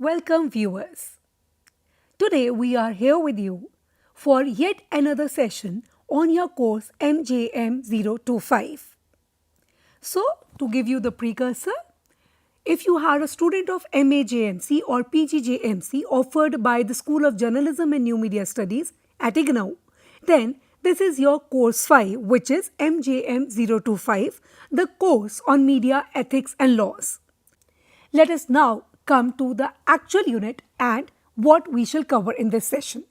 Welcome viewers. Today we are here with you for yet another session on your course MJM025. So, to give you the precursor, if you are a student of MAJMC or PGJMC offered by the School of Journalism and New Media Studies at IGNOU, then this is your course 5, which is MJM025, the course on media ethics and laws. Let us now come to the actual unit and what we shall cover in this session.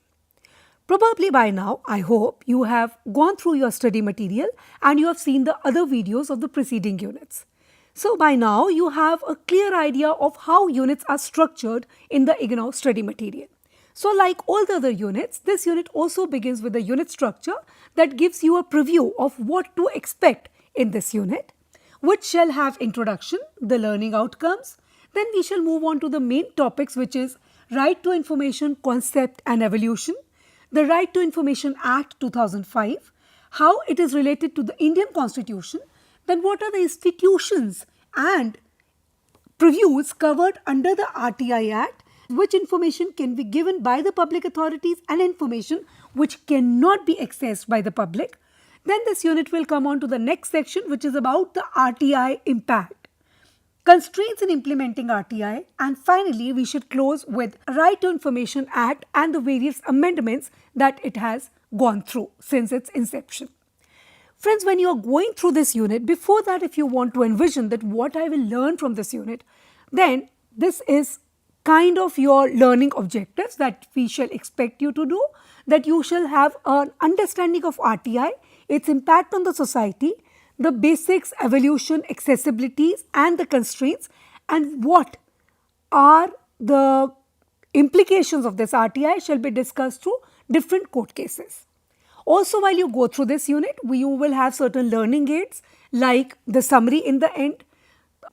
Probably by now, I hope you have gone through your study material and you have seen the other videos of the preceding units. So by now, you have a clear idea of how units are structured in the IGNOU study material. So like all the other units, this unit also begins with a unit structure that gives you a preview of what to expect in this unit, which shall have introduction, the learning outcomes. Then we shall move on to the main topics, which is Right to Information Concept and Evolution, the Right to Information Act 2005, how it is related to the Indian Constitution, then what are the institutions and previews covered under the RTI Act, which information can be given by the public authorities and information which cannot be accessed by the public. Then this unit will come on to the next section, which is about the RTI impact, constraints in implementing RTI, and finally we should close with Right to Information Act and the various amendments that it has gone through since its inception. Friends, when you are going through this unit, before that if you want to envision that what I will learn from this unit, then this is kind of your learning objectives that we shall expect you to do, that you shall have an understanding of RTI, its impact on the society, the basics, evolution, accessibilities and the constraints, and what are the implications of this RTI shall be discussed through different court cases. Also, while you go through this unit, you will have certain learning aids like the summary in the end,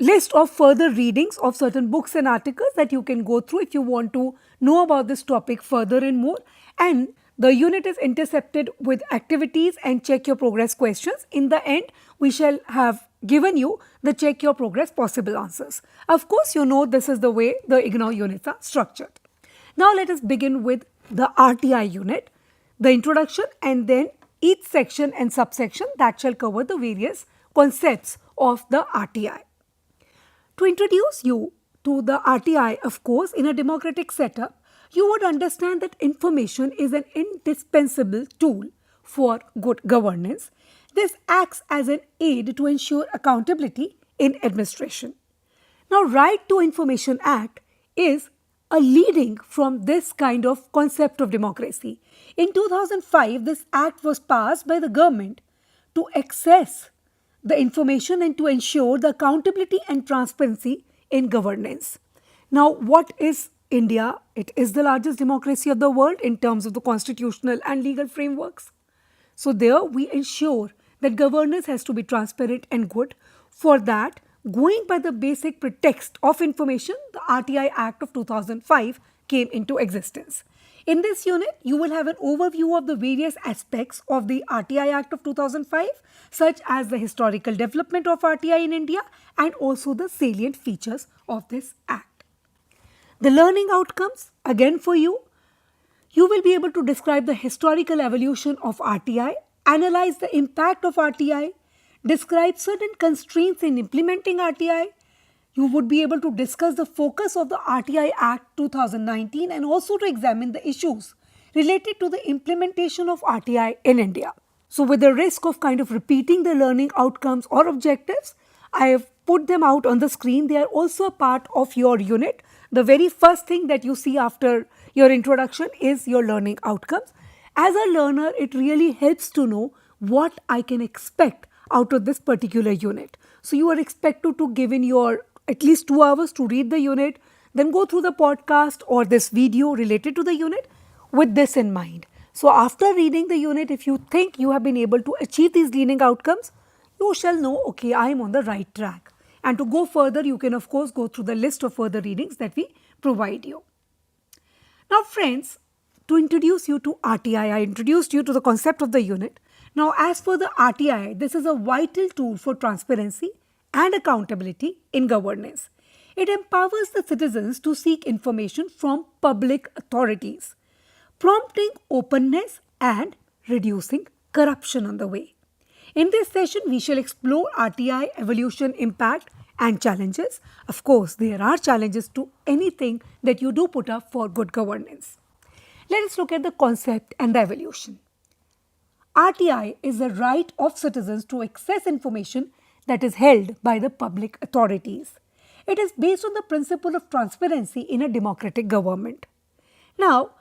list of further readings of certain books and articles that you can go through if you want to know about this topic further and more, and the unit is intercepted with activities and check your progress questions. In the end, we shall have given you the check your progress possible answers. Of course, you know this is the way the IGNOU units are structured. Now let us begin with the RTI unit, the introduction, and then each section and subsection that shall cover the various concepts of the RTI. To introduce you to the RTI, of course, in a democratic setup, you would understand that information is an indispensable tool for good governance. This acts as an aid to ensure accountability in administration. Now, Right to Information Act is a leading from this kind of concept of democracy. In 2005, this act was passed by the government to access the information and to ensure the accountability and transparency in governance. Now, what is India? It is the largest democracy of the world in terms of the constitutional and legal frameworks. So there we ensure that governance has to be transparent and good. For that, going by the basic pretext of information, the RTI Act of 2005 came into existence. In this unit, you will have an overview of the various aspects of the RTI Act of 2005, such as the historical development of RTI in India and also the salient features of this Act. The learning outcomes, again for you, you will be able to describe the historical evolution of RTI, analyze the impact of RTI, describe certain constraints in implementing RTI. You would be able to discuss the focus of the RTI Act 2019 and also to examine the issues related to the implementation of RTI in India. So with the risk of kind of repeating the learning outcomes or objectives, I have put them out on the screen. They are also a part of your unit. The very first thing that you see after your introduction is your learning outcomes. As a learner, it really helps to know what I can expect out of this particular unit. So you are expected to give in your at least 2 hours to read the unit, then go through the podcast or this video related to the unit with this in mind. So after reading the unit, if you think you have been able to achieve these learning outcomes, you shall know, okay, I am on the right track. And to go further, you can of course go through the list of further readings that we provide you. Now friends, to introduce you to RTI, I introduced you to the concept of the unit. Now as for the RTI, this is a vital tool for transparency and accountability in governance. It empowers the citizens to seek information from public authorities, prompting openness and reducing corruption on the way. In this session, we shall explore RTI evolution, impact, and challenges. Of course, there are challenges to anything that you do put up for good governance. Let us look at the concept and the evolution. RTI is the right of citizens to access information that is held by the public authorities. It is based on the principle of transparency in a democratic government. Now,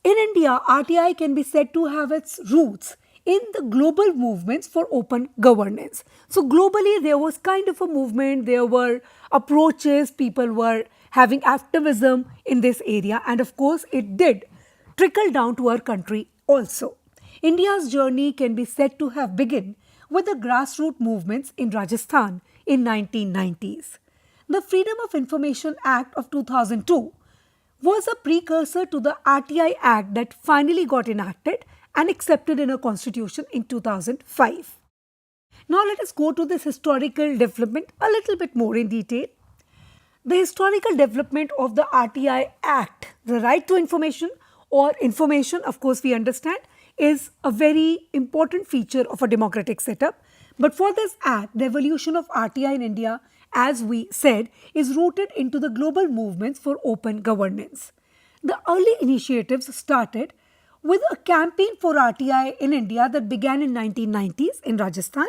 in India, RTI can be said to have its roots in the global movements for open governance. So, globally, there was kind of a movement, there were approaches, people were having activism in this area, and of course, it did trickle down to our country also. India's journey can be said to have begun with the grassroots movements in Rajasthan in 1990s. The Freedom of Information Act of 2002 was a precursor to the RTI Act that finally got enacted and accepted in a constitution in 2005. Now let us go to this historical development a little bit more in detail. The historical development of the RTI Act, the right to information or information, of course we understand, is a very important feature of a democratic setup. But for this act, the evolution of RTI in India, as we said, is rooted into the global movements for open governance. The early initiatives started with a campaign for RTI in India that began in 1990s in Rajasthan.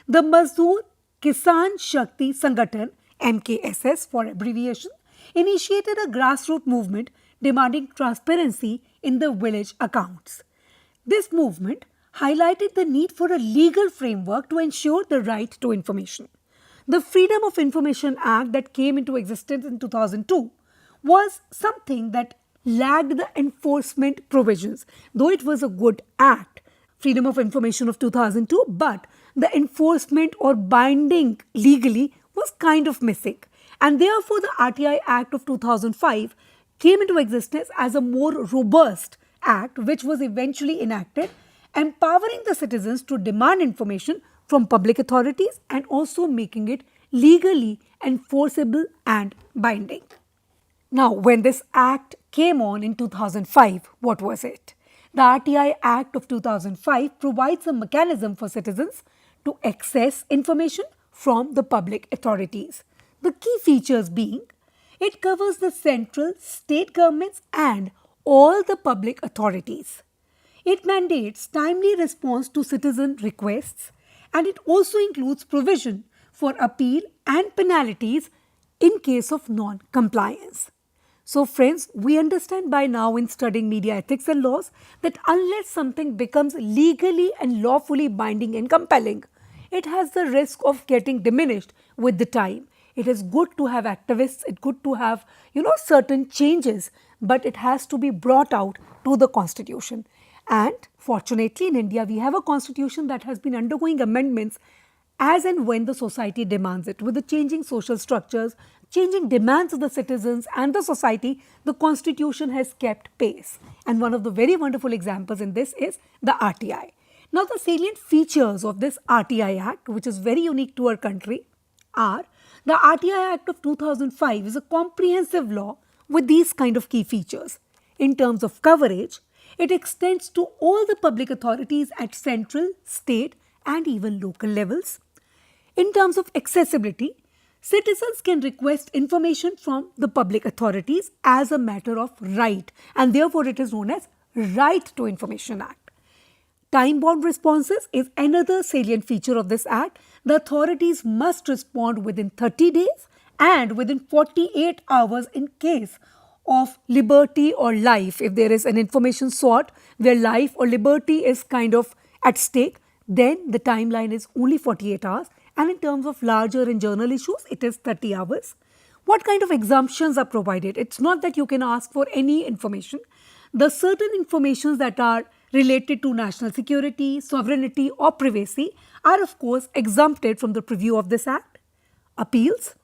The Mazdoor Kisan Shakti Sangathan, MKSS for abbreviation, initiated a grassroots movement demanding transparency in the village accounts. This movement highlighted the need for a legal framework to ensure the right to information. The Freedom of Information Act that came into existence in 2002 was something that lacked the enforcement provisions. Though it was a good act, Freedom of Information of 2002, but the enforcement or binding legally was kind of missing. And therefore, the RTI Act of 2005 came into existence as a more robust act which was eventually enacted, empowering the citizens to demand information from public authorities and also making it legally enforceable and binding. Now, when this act came on in 2005, what was it? The RTI Act of 2005 provides a mechanism for citizens to access information from the public authorities. The key features being, it covers the central, state governments and all the public authorities. It mandates timely response to citizen requests, and it also includes provision for appeal and penalties in case of non-compliance. So friends, we understand by now in studying media ethics and laws that unless something becomes legally and lawfully binding and compelling, it has the risk of getting diminished with the time. It is good to have activists, it's good to have, certain changes, but it has to be brought out to the constitution. And fortunately in India, we have a constitution that has been undergoing amendments as and when the society demands it. With the changing social structures, changing demands of the citizens and the society, the constitution has kept pace. And one of the very wonderful examples in this is the RTI. Now the salient features of this RTI Act, which is very unique to our country, are the RTI Act of 2005 is a comprehensive law with these kind of key features. In terms of coverage, it extends to all the public authorities at central, state and even local levels. In terms of accessibility, citizens can request information from the public authorities as a matter of right, and therefore it is known as Right to Information Act. Time-bound responses is another salient feature of this act. The authorities must respond within 30 days and within 48 hours in case of liberty or life. If there is an information sought where life or liberty is kind of at stake, then the timeline is only 48 hours. And in terms of larger and journal issues, it is 30 hours. What kind of exemptions are provided? It's not that you can ask for any information. The certain informations that are related to national security, sovereignty or privacy are of course exempted from the preview of this act. Appeals.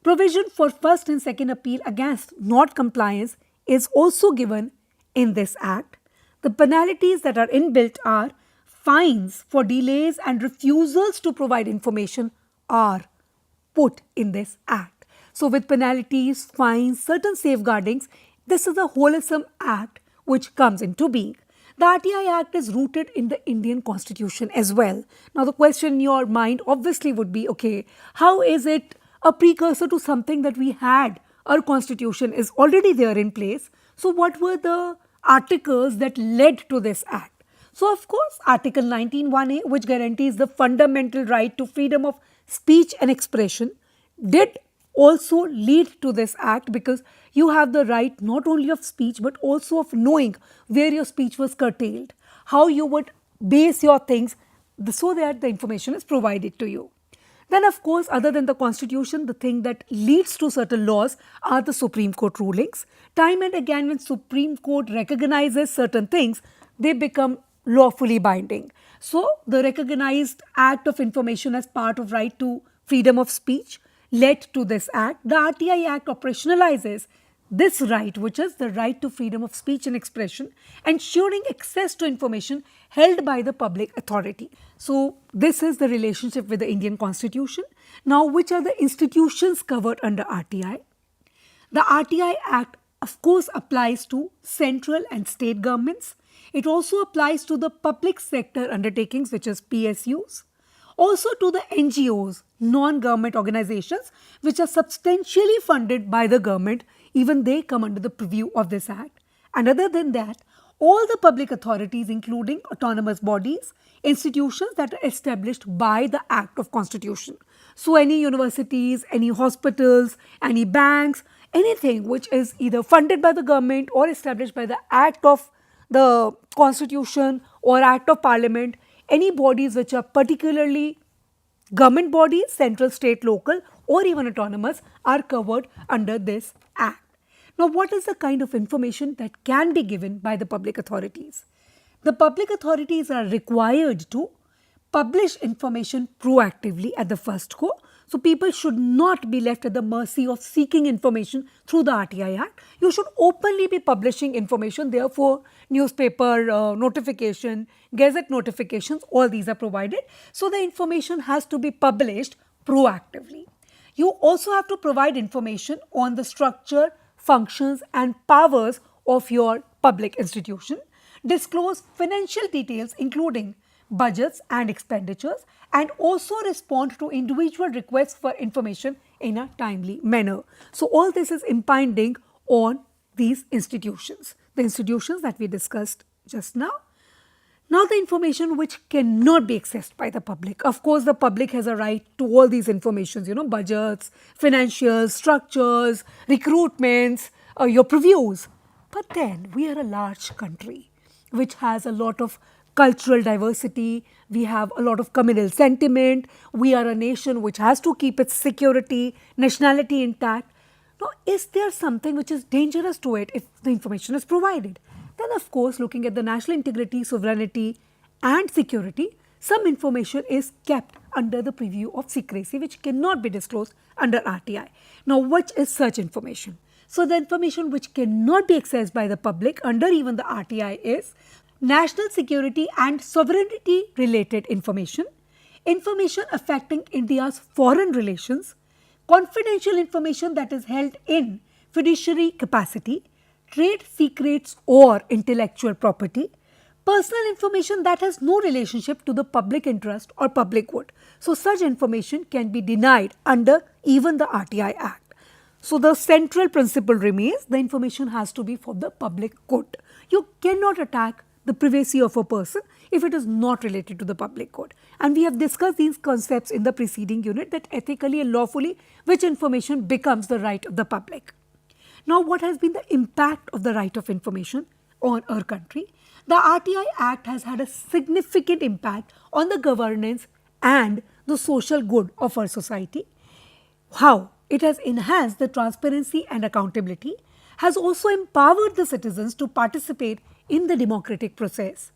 Provision for first and second appeal against non-compliance is also given in this act. The penalties that are inbuilt are fines for delays and refusals to provide information are put in this act. So with penalties, fines, certain safeguardings, this is a wholesome act which comes into being. The RTI Act is rooted in the Indian Constitution as well. Now, the question in your mind obviously would be, okay, how is it a precursor to something that we had? Our Constitution is already there in place. So, what were the articles that led to this act? So, of course, Article 19(1)(a), which guarantees the fundamental right to freedom of speech and expression, did also lead to this act, because you have the right not only of speech but also of knowing where your speech was curtailed, how you would base your things so that the information is provided to you. Then, of course, other than the Constitution, the thing that leads to certain laws are the Supreme Court rulings. Time and again, when Supreme Court recognizes certain things, they become lawfully binding. So, the recognized act of information as part of right to freedom of speech led to this act. The RTI Act operationalizes this right, which is the right to freedom of speech and expression, ensuring access to information held by the public authority. So, this is the relationship with the Indian Constitution. Now, which are the institutions covered under RTI? The RTI Act, of course, applies to central and state governments. It also applies to the public sector undertakings, which is PSUs. Also to the NGOs, non-government organizations, which are substantially funded by the government, even they come under the purview of this act. And other than that, all the public authorities, including autonomous bodies, institutions that are established by the Act of Constitution. So any universities, any hospitals, any banks, anything which is either funded by the government or established by the Act of the Constitution or Act of Parliament, any bodies which are particularly government bodies, central, state, local, or even autonomous, are covered under this act. Now, what is the kind of information that can be given by the public authorities? The public authorities are required to publish information proactively at the first go. So, people should not be left at the mercy of seeking information through the RTI Act. You should openly be publishing information. Therefore, newspaper notification, gazette notifications, all these are provided. So, the information has to be published proactively. You also have to provide information on the structure, functions and powers of your public institution. Disclose financial details including budgets and expenditures, and also respond to individual requests for information in a timely manner. So, all this is impinging on these institutions, the institutions that we discussed just now. Now, the information which cannot be accessed by the public. Of course, the public has a right to all these informations, budgets, financials, structures, recruitments, your previews. But then we are a large country which has a lot of cultural diversity, we have a lot of communal sentiment, we are a nation which has to keep its security, nationality intact. Now, is there something which is dangerous to it if the information is provided? Then, of course, looking at the national integrity, sovereignty and security, some information is kept under the purview of secrecy which cannot be disclosed under RTI. Now, what is such information? So, the information which cannot be accessed by the public under even the RTI is national security and sovereignty related information, information affecting India's foreign relations, confidential information that is held in fiduciary capacity, trade secrets or intellectual property, personal information that has no relationship to the public interest or public good. So, such information can be denied under even the RTI Act. So, the central principle remains the information has to be for the public good. You cannot attack the privacy of a person if it is not related to the public good. And we have discussed these concepts in the preceding unit, that ethically and lawfully which information becomes the right of the public. Now, what has been the impact of the right of information on our country? The RTI Act has had a significant impact on the governance and the social good of our society. How? It has enhanced the transparency and accountability, has also empowered the citizens to participate in the democratic process.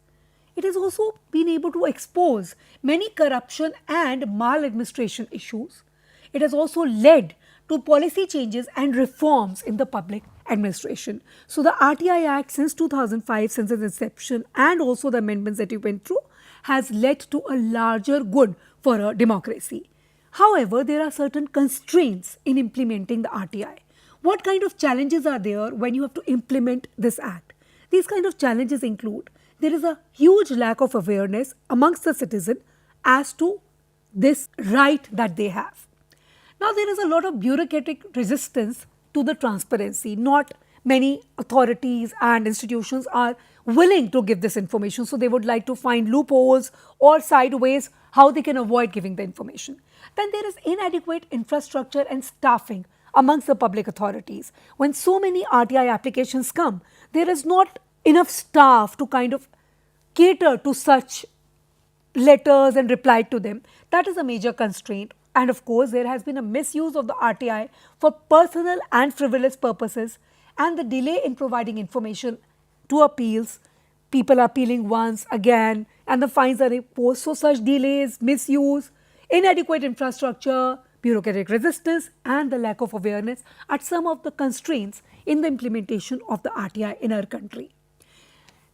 It has also been able to expose many corruption and maladministration issues. It has also led to policy changes and reforms in the public administration. So, the RTI Act since 2005, since its inception, and also the amendments that you went through, has led to a larger good for a democracy. However, there are certain constraints in implementing the RTI. What kind of challenges are there when you have to implement this act? These kind of challenges include there is a huge lack of awareness amongst the citizen as to this right that they have. Now, there is a lot of bureaucratic resistance to the transparency. Not many authorities and institutions are willing to give this information, so they would like to find loopholes or sideways how they can avoid giving the information. Then there is inadequate infrastructure and staffing amongst the public authorities. When so many RTI applications come, there is not enough staff to kind of cater to such letters and reply to them. That is a major constraint. And of course, there has been a misuse of the RTI for personal and frivolous purposes, and the delay in providing information to appeals. People are appealing once, again, and the fines are imposed. So such delays, misuse, inadequate infrastructure, bureaucratic resistance, and the lack of awareness are some of the constraints in the implementation of the RTI in our country.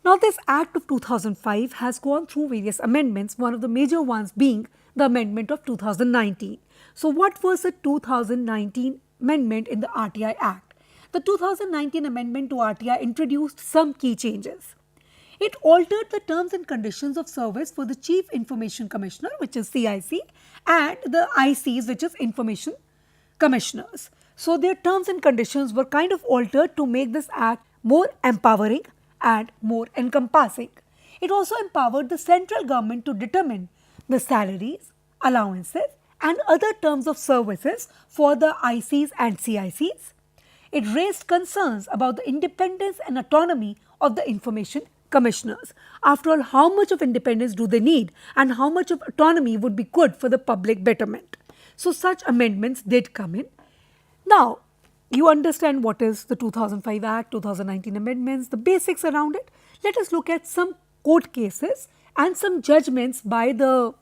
Now, this Act of 2005 has gone through various amendments, one of the major ones being the amendment of 2019. So, what was the 2019 amendment in the RTI Act? The 2019 amendment to RTI introduced some key changes. It altered the terms and conditions of service for the Chief Information Commissioner, which is CIC, and the ICs, which is Information Commissioners. So, their terms and conditions were kind of altered to make this Act more empowering and more encompassing. It also empowered the central government to determine the salaries, allowances, and other terms of services for the ICs and CICs. It raised concerns about the independence and autonomy of the information commissioners. After all, how much of independence do they need, and how much of autonomy would be good for the public betterment? So, such amendments did come in. Now, you understand what is the 2005 Act, 2019 amendments, the basics around it. Let us look at some court cases and some judgments by the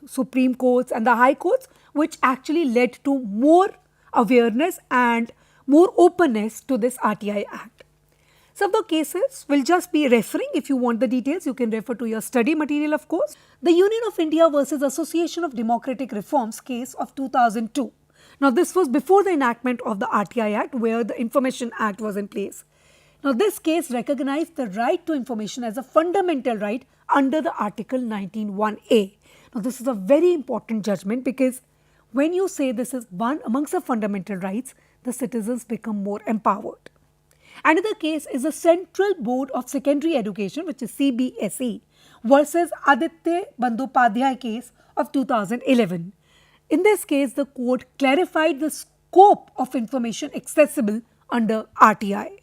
Supreme Courts and the High Courts, which actually led to more awareness and more openness to this RTI Act. Some of the cases will just be referring. If you want the details, you can refer to your study material, of course. The Union of India versus Association of Democratic Reforms case of 2002. Now, this was before the enactment of the RTI Act, where the Information Act was in place. Now, this case recognized the right to information as a fundamental right under the Article 19(1)(a). Now, this is a very important judgment, because when you say this is one amongst the fundamental rights, the citizens become more empowered. Another case is the Central Board of Secondary Education, which is CBSE, versus Aditya Bandyopadhyay case of 2011. In this case, the court clarified the scope of information accessible under RTI.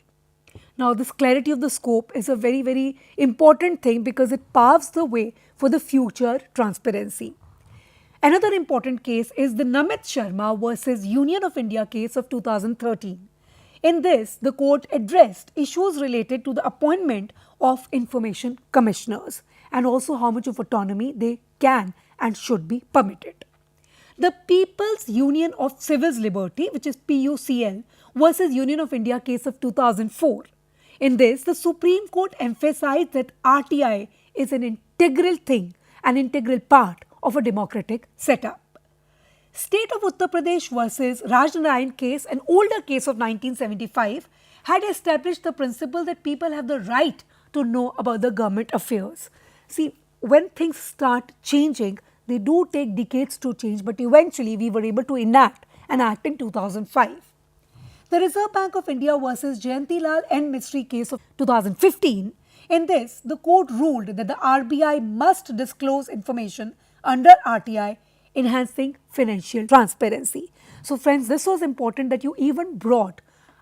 Now, this clarity of the scope is a very, very important thing, because it paves the way for the future transparency. Another important case is the Namit Sharma versus Union of India case of 2013. In this, the court addressed issues related to the appointment of information commissioners and also how much of autonomy they can and should be permitted. The People's Union of Civil Liberty, which is PUCL, versus Union of India case of 2004. In this, the Supreme Court emphasized that RTI is an integral thing, an integral part of a democratic setup. State of Uttar Pradesh versus Rajnarayan case, an older case of 1975, had established the principle that people have the right to know about the government affairs. See, when things start changing, they do take decades to change, but eventually we were able to enact an act in 2005. The Reserve Bank of India versus Jayantilal N. Mistry case of 2015. In this, the court ruled that the RBI must disclose information under RTI, enhancing financial transparency. So friends, this was important that you even brought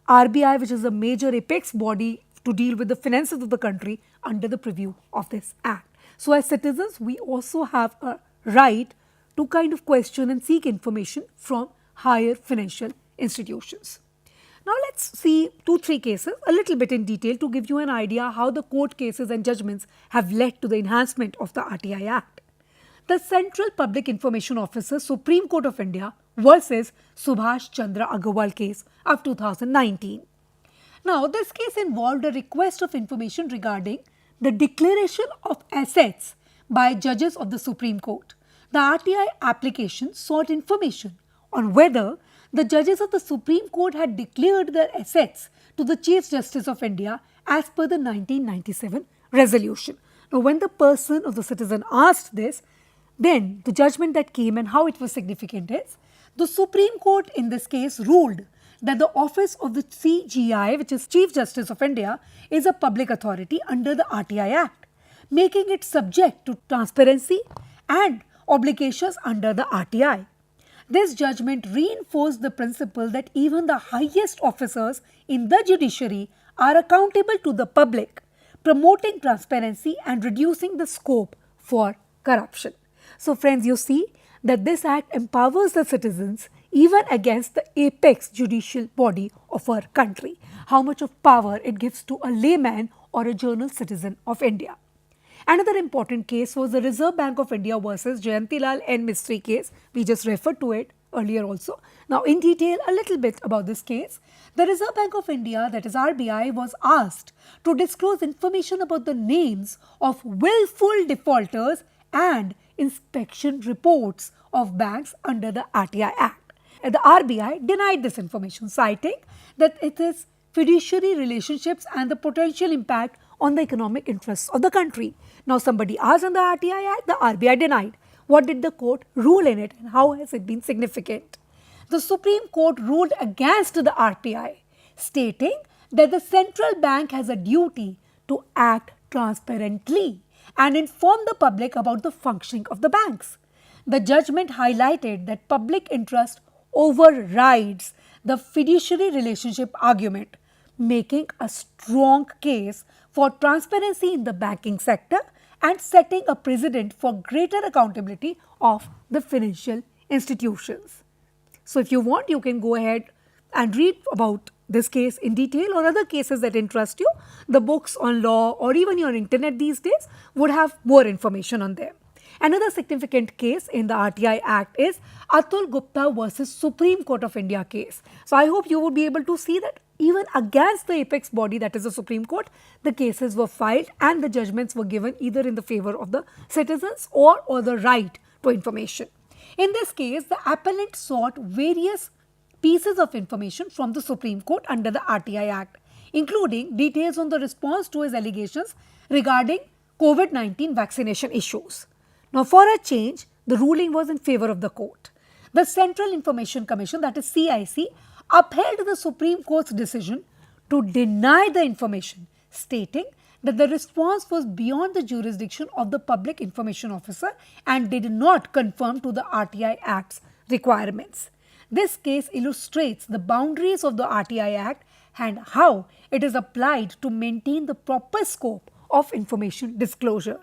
RBI, which is a major apex body to deal with the finances of the country, under the purview of this act. So as citizens, we also have a right to kind of question and seek information from higher financial institutions. Now let's see 2-3 cases a little bit in detail to give you an idea how the court cases and judgments have led to the enhancement of the RTI Act. The Central Public Information Officer, Supreme Court of India versus Subhash Chandra Agarwal case of 2019. Now, this case involved a request of information regarding the declaration of assets by judges of the Supreme Court. the RTI application sought information on whether the judges of the Supreme Court had declared their assets to the Chief Justice of India as per the 1997 resolution. Now, when the person or the citizen asked this, then the judgment that came and how it was significant is, the Supreme Court in this case ruled that the office of the CJI, which is Chief Justice of India, is a public authority under the RTI Act, making it subject to transparency and obligations under the RTI. This judgment reinforced the principle that even the highest officers in the judiciary are accountable to the public, promoting transparency and reducing the scope for corruption. So friends, you see that this act empowers the citizens even against the apex judicial body of our country. How much of power it gives to a layman or a journal citizen of India. Another important case was the Reserve Bank of India versus Jayantilal N. Mistry case. We just referred to it earlier also. Now in detail a little bit about this case. The Reserve Bank of India, that is RBI, was asked to disclose information about the names of willful defaulters and inspection reports of banks under the RTI Act. The RBI denied this information, citing that it is fiduciary relationships and the potential impact on the economic interests of the country. Now somebody asked on the RTI Act, the RBI denied. What did the court rule in it and how has it been significant? The Supreme Court ruled against the RTI, stating that the central bank has a duty to act transparently and inform the public about the functioning of the banks. The judgment highlighted that public interest overrides the fiduciary relationship argument, making a strong case for transparency in the banking sector and setting a precedent for greater accountability of the financial institutions. So if you want, you can go ahead and read about this case in detail or other cases that interest you. The books on law or even your internet these days would have more information on them. Another significant case in the RTI Act is Atul Gupta versus Supreme Court of India case. So I hope you would be able to see that even against the apex body, that is the Supreme Court, the cases were filed and the judgments were given either in the favor of the citizens or the right to information. In this case, the appellant sought various pieces of information from the Supreme Court under the RTI Act, including details on the response to his allegations regarding COVID-19 vaccination issues. Now, for a change, the ruling was in favor of the court. The Central Information Commission, that is CIC, upheld the Supreme Court's decision to deny the information, stating that the response was beyond the jurisdiction of the Public Information Officer and did not conform to the RTI Act's requirements. This case illustrates the boundaries of the RTI Act and how it is applied to maintain the proper scope of information disclosure.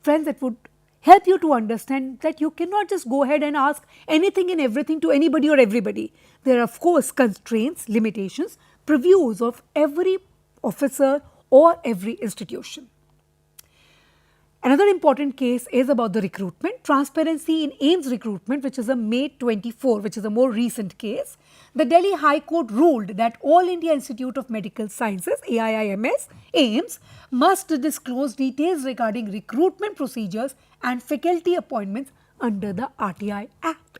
Friends, it would help you to understand that you cannot just go ahead and ask anything and everything to anybody or everybody. There are of course constraints, limitations, previews of every officer or every institution. Another important case is about the recruitment. Transparency in AIMS recruitment, which is a May 24, which is a more recent case. The Delhi High Court ruled that All India Institute of Medical Sciences, AIIMS, AIMS, must disclose details regarding recruitment procedures and faculty appointments under the RTI Act.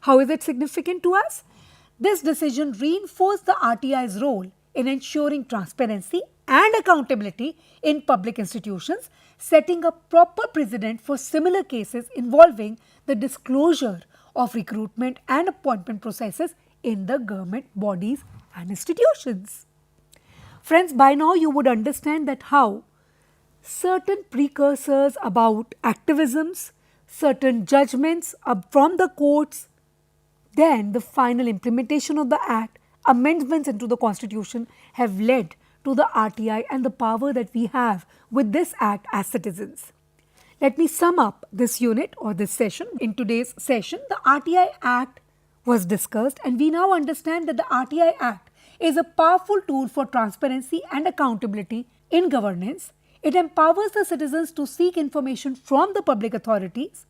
How is it significant to us? This decision reinforced the RTI's role in ensuring transparency and accountability in public institutions, setting a proper precedent for similar cases involving the disclosure of recruitment and appointment processes in the government bodies and institutions. Friends, by now you would understand that how certain precursors about activisms, certain judgments from the courts, then the final implementation of the Act, amendments into the Constitution have led to the RTI and the power that we have with this Act as citizens. Let me sum up this unit or this session. In today's session, the RTI Act was discussed and we now understand that the RTI Act is a powerful tool for transparency and accountability in governance. It empowers the citizens to seek information from the public authorities.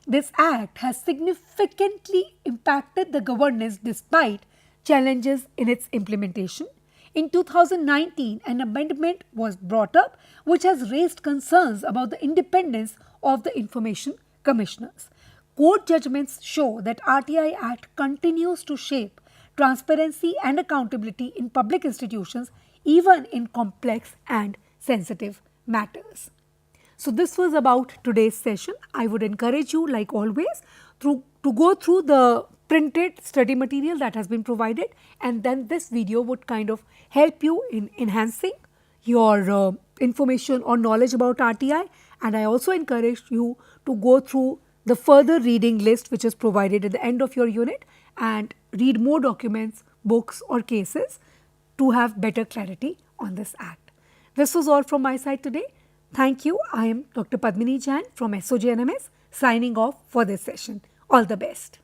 This Act has significantly impacted the governance despite challenges in its implementation. In 2019, an amendment was brought up which has raised concerns about the independence of the information commissioners. court judgments show that RTI Act continues to shape transparency and accountability in public institutions, even in complex and sensitive matters. So this was about today's session. I would encourage you, like always, to go through the printed study material that has been provided, and then this video would kind of help you in enhancing your information or knowledge about RTI. And I also encourage you to go through the further reading list which is provided at the end of your unit and read more documents, books or cases to have better clarity on this act. This was all from my side today. Thank you. I am Dr. Padmini Jain from SOJNMS signing off for this session. All the best.